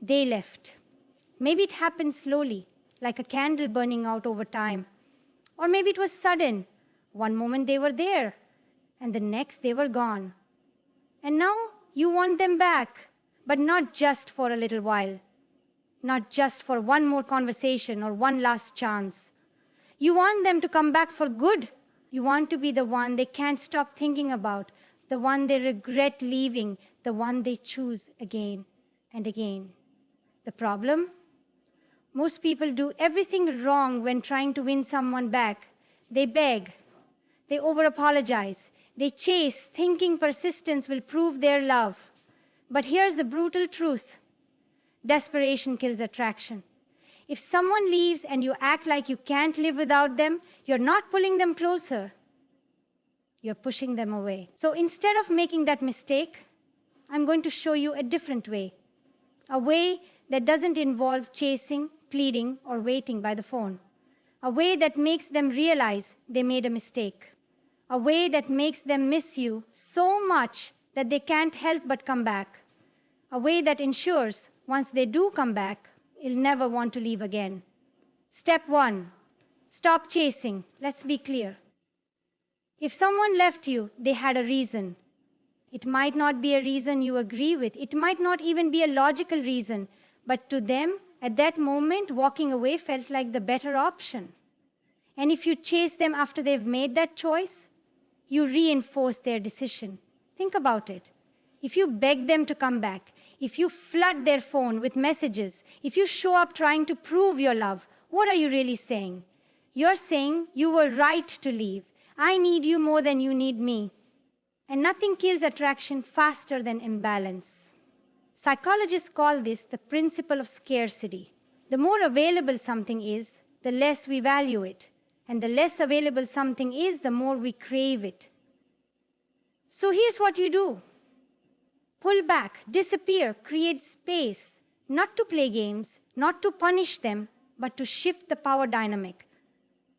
They left. Maybe it happened slowly, like a candle burning out over time. Or maybe it was sudden. One moment they were there, and the next they were gone. And now you want them back, but not just for a little while, not just for one more conversation or one last chance. You want them to come back for good. You want to be the one they can't stop thinking about, the one they regret leaving, the one they choose again and again. The problem? Most people do everything wrong when trying to win someone back. They beg, they over-apologize, they chase, thinking persistence will prove their love. But here's the brutal truth. Desperation kills attraction. If someone leaves and you act like you can't live without them, you're not pulling them closer. You're pushing them away. So instead of making that mistake, I'm going to show you a different way. A way that doesn't involve chasing, pleading, or waiting by the phone. A way that makes them realize they made a mistake. A way that makes them miss you so much that they can't help but come back. A way that ensures once they do come back, you'll never want to leave again. Step 1, stop chasing. Let's be clear. If someone left you, they had a reason. It might not be a reason you agree with. It might not even be a logical reason. But to them, at that moment, walking away felt like the better option. And if you chase them after they've made that choice, you reinforce their decision. Think about it. If you beg them to come back, if you flood their phone with messages, if you show up trying to prove your love, what are you really saying? You're saying you were right to leave. I need you more than you need me. And nothing kills attraction faster than imbalance. Psychologists call this the principle of scarcity. The more available something is, the less we value it. And the less available something is, the more we crave it. So here's what you do. Pull back, disappear, create space, not to play games, not to punish them, but to shift the power dynamic.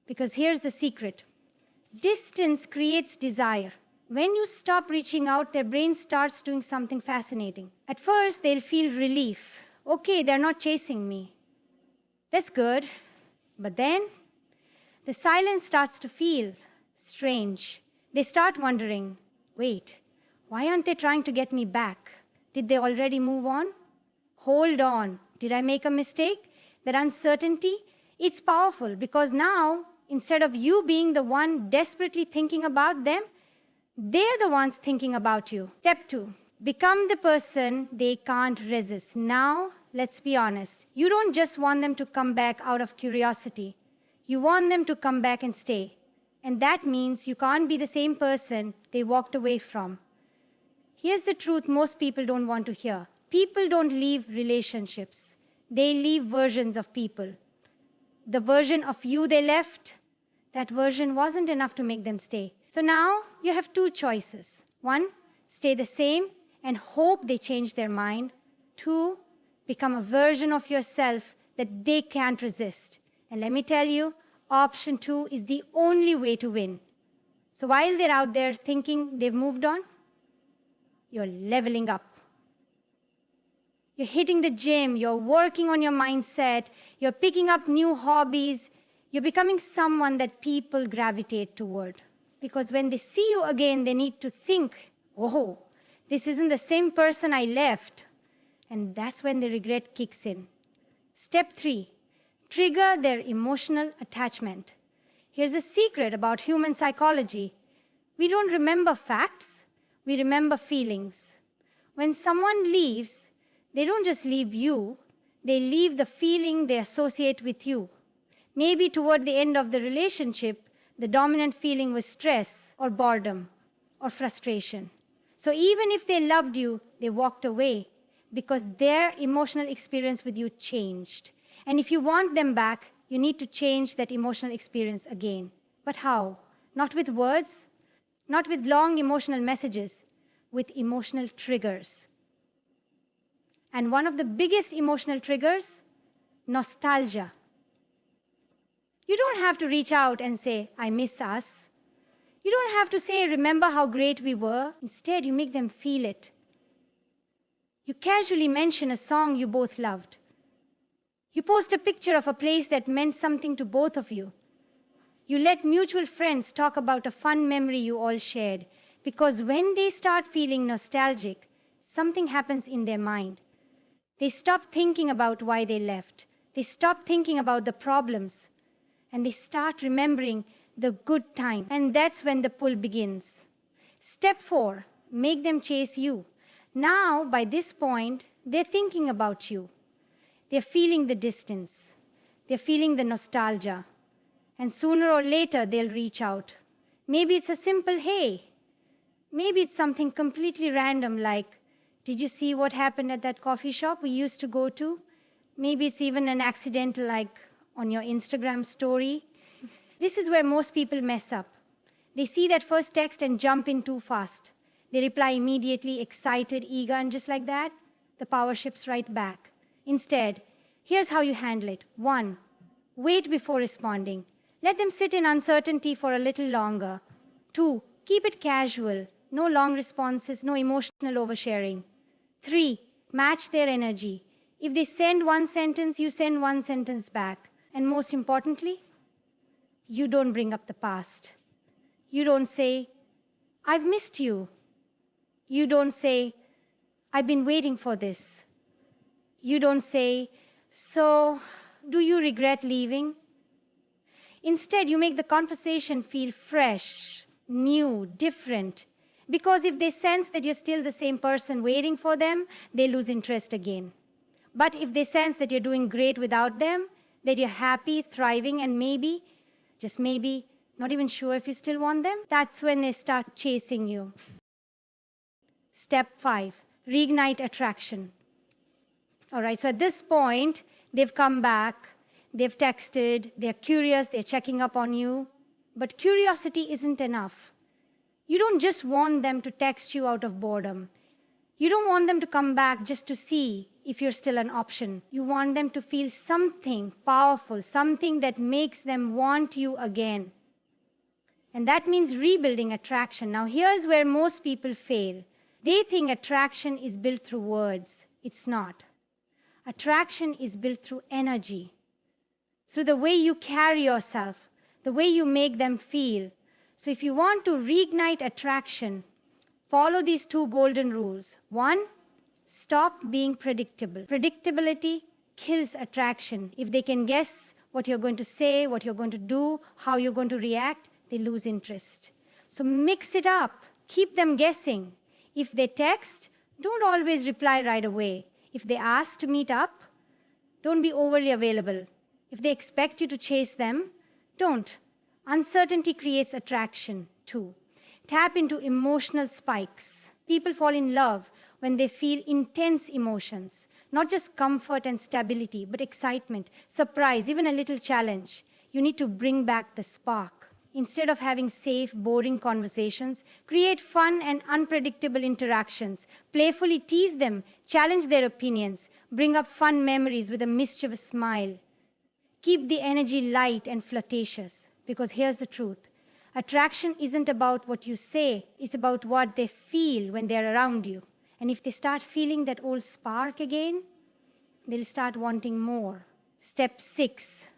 Because here's the secret. Distance creates desire. When you stop reaching out, their brain starts doing something fascinating. At first, they'll feel relief. Okay, they're not chasing me. That's good. But then, the silence starts to feel strange. They start wondering, wait, why aren't they trying to get me back? Did they already move on? Hold on. Did I make a mistake? That uncertainty, it's powerful because now, instead of you being the one desperately thinking about them, they're the ones thinking about you. Step 2, become the person they can't resist. Now, let's be honest. You don't just want them to come back out of curiosity. You want them to come back and stay. And that means you can't be the same person they walked away from. Here's the truth most people don't want to hear. People don't leave relationships. They leave versions of people. The version of you they left, that version wasn't enough to make them stay. So now you have 2 choices. 1, stay the same and hope they change their mind. 2, become a version of yourself that they can't resist. And let me tell you, option 2 is the only way to win. So while they're out there thinking they've moved on, you're leveling up. You're hitting the gym, you're working on your mindset, you're picking up new hobbies, you're becoming someone that people gravitate toward. Because when they see you again, they need to think, oh, this isn't the same person I left. And that's when the regret kicks in. Step 3, trigger their emotional attachment. Here's a secret about human psychology. We don't remember facts, we remember feelings. When someone leaves, they don't just leave you, they leave the feeling they associate with you. Maybe toward the end of the relationship, the dominant feeling was stress or boredom or frustration. So even if they loved you, they walked away because their emotional experience with you changed. And if you want them back, you need to change that emotional experience again. But how? Not with words, not with long emotional messages, with emotional triggers. And one of the biggest emotional triggers, nostalgia. You don't have to reach out and say, I miss us. You don't have to say, remember how great we were. Instead, you make them feel it. You casually mention a song you both loved. You post a picture of a place that meant something to both of you. You let mutual friends talk about a fun memory you all shared, because when they start feeling nostalgic, something happens in their mind. They stop thinking about why they left. They stop thinking about the problems, and they start remembering the good time. And that's when the pull begins. Step 4, make them chase you. Now, by this point, they're thinking about you. They're feeling the distance. They're feeling the nostalgia. And sooner or later, they'll reach out. Maybe it's a simple hey. Maybe it's something completely random like, did you see what happened at that coffee shop we used to go to? Maybe it's even an accidental like on your Instagram story. This is where most people mess up. They see that first text and jump in too fast. They reply immediately, excited, eager, and just like that, the power shifts right back. Instead, here's how you handle it. 1, wait before responding. Let them sit in uncertainty for a little longer. 2, keep it casual. No long responses, no emotional oversharing. 3, match their energy. If they send one sentence, you send one sentence back. And most importantly, you don't bring up the past. You don't say, I've missed you. You don't say, I've been waiting for this. You don't say, so do you regret leaving? Instead, you make the conversation feel fresh, new, different. Because if they sense that you're still the same person waiting for them, they lose interest again. But if they sense that you're doing great without them, that you're happy, thriving, and maybe, just maybe, not even sure if you still want them, that's when they start chasing you. Step 5, reignite attraction. All right, so at this point, they've come back, they've texted, they're curious, they're checking up on you. But curiosity isn't enough. You don't just want them to text you out of boredom. You don't want them to come back just to see if you're still an option. You want them to feel something powerful, something that makes them want you again. And that means rebuilding attraction. Now, here's where most people fail. They think attraction is built through words. It's not. Attraction is built through energy, through the way you carry yourself, the way you make them feel. So if you want to reignite attraction, follow these 2 golden rules. 1, stop being predictable. Predictability kills attraction. If they can guess what you're going to say, what you're going to do, how you're going to react, they lose interest. So mix it up. Keep them guessing. If they text, don't always reply right away. If they ask to meet up, don't be overly available. If they expect you to chase them, don't. Uncertainty creates attraction too. Tap into emotional spikes. People fall in love when they feel intense emotions, not just comfort and stability, but excitement, surprise, even a little challenge. You need to bring back the spark. Instead of having safe, boring conversations, create fun and unpredictable interactions. Playfully tease them, challenge their opinions, bring up fun memories with a mischievous smile. Keep the energy light and flirtatious, because here's the truth. Attraction isn't about what you say, it's about what they feel when they're around you. And if they start feeling that old spark again, they'll start wanting more. Step 6,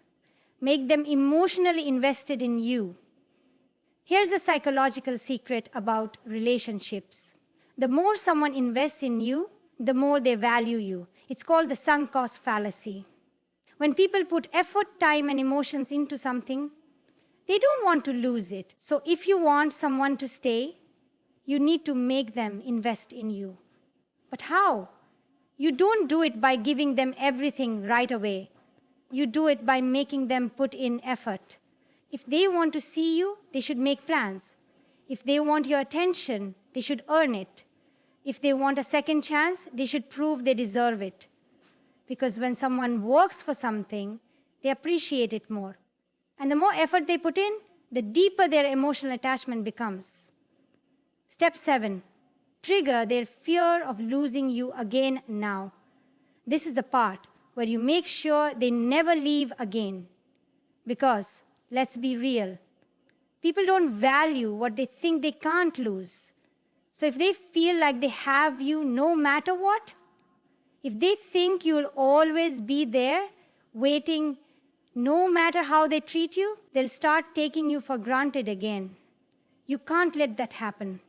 make them emotionally invested in you. Here's the psychological secret about relationships. The more someone invests in you, the more they value you. It's called the sunk cost fallacy. When people put effort, time, and emotions into something, they don't want to lose it. So if you want someone to stay, you need to make them invest in you. But how? You don't do it by giving them everything right away. You do it by making them put in effort. If they want to see you, they should make plans. If they want your attention, they should earn it. If they want a second chance, they should prove they deserve it. Because when someone works for something, they appreciate it more. And the more effort they put in, the deeper their emotional attachment becomes. Step 7, trigger their fear of losing you again now. This is the part where you make sure they never leave again. Because, let's be real, people don't value what they think they can't lose. So if they feel like they have you no matter what, If they think you'll always be there, waiting, no matter how they treat you, they'll start taking you for granted again. You can't let that happen.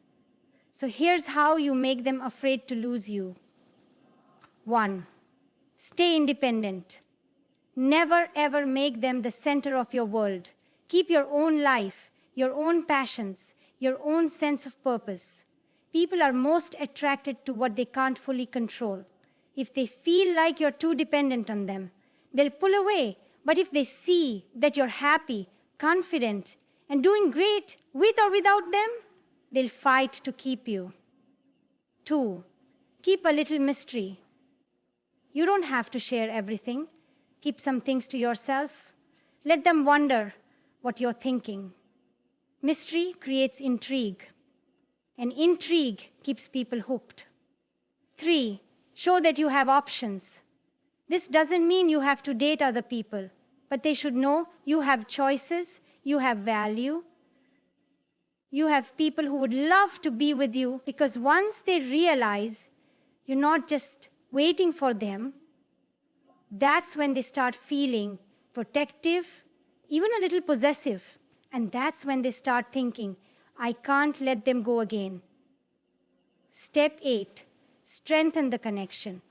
So here's how you make them afraid to lose you. 1. Stay independent. Never ever make them the center of your world. Keep your own life, your own passions, your own sense of purpose. People are most attracted to what they can't fully control. If they feel like you're too dependent on them, they'll pull away. But if they see that you're happy, confident, and doing great with or without them, they'll fight to keep you. 2. Keep a little mystery. You don't have to share everything. Keep some things to yourself. Let them wonder what you're thinking. Mystery creates intrigue, and intrigue keeps people hooked. 3. Show that you have options. This doesn't mean you have to date other people, but they should know you have choices, you have value. You have people who would love to be with you, because once they realize you're not just waiting for them, that's when they start feeling protective, even a little possessive. And that's when they start thinking, I can't let them go again. Step 8, strengthen the connection.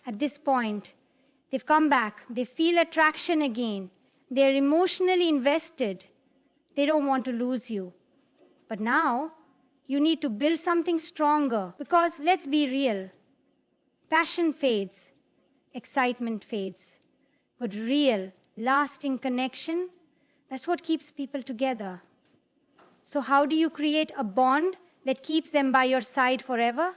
At this point, they've come back, they feel attraction again, they're emotionally invested, they don't want to lose you. But now, you need to build something stronger, because let's be real, passion fades, excitement fades, but real, lasting connection, that's what keeps people together. So how do you create a bond that keeps them by your side forever?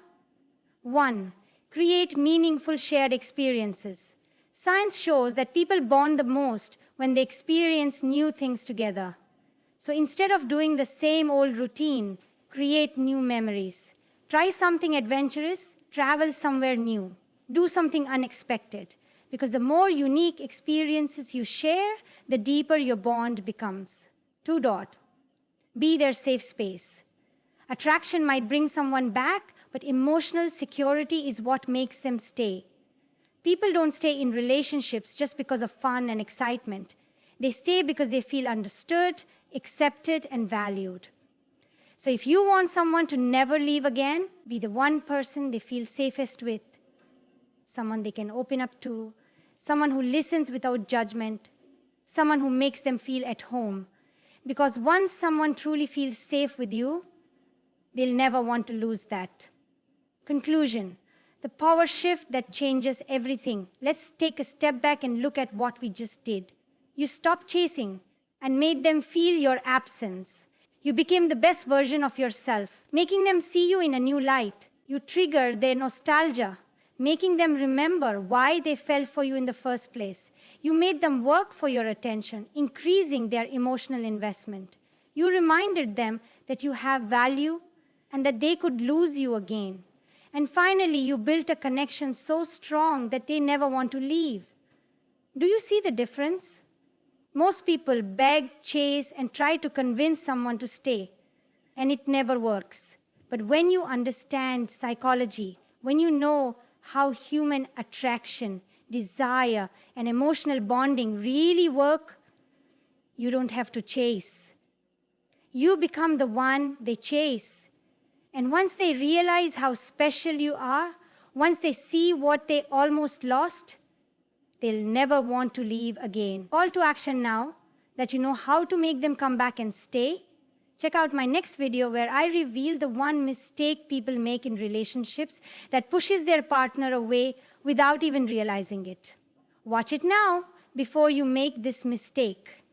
1. Create meaningful shared experiences. Science shows that people bond the most when they experience new things together. So instead of doing the same old routine, create new memories. Try something adventurous, travel somewhere new. Do something unexpected, because the more unique experiences you share, the deeper your bond becomes. 2. Be their safe space. Attraction might bring someone back, but emotional security is what makes them stay. People don't stay in relationships just because of fun and excitement. They stay because they feel understood, accepted, and valued. So if you want someone to never leave again, be the one person they feel safest with. Someone they can open up to, someone who listens without judgment, someone who makes them feel at home. Because once someone truly feels safe with you, they'll never want to lose that. Conclusion, the power shift that changes everything. Let's take a step back and look at what we just did. You stopped chasing and made them feel your absence. You became the best version of yourself, making them see you in a new light. You triggered their nostalgia, making them remember why they fell for you in the first place. You made them work for your attention, increasing their emotional investment. You reminded them that you have value and that they could lose you again. And finally, you built a connection so strong that they never want to leave. Do you see the difference? Most people beg, chase, and try to convince someone to stay, and it never works. But when you understand psychology, when you know how human attraction, desire, and emotional bonding really work, you don't have to chase. You become the one they chase. And once they realize how special you are, once they see what they almost lost, they'll never want to leave again. Call to action now that you know how to make them come back and stay. Check out my next video where I reveal the one mistake people make in relationships that pushes their partner away without even realizing it. Watch it now before you make this mistake.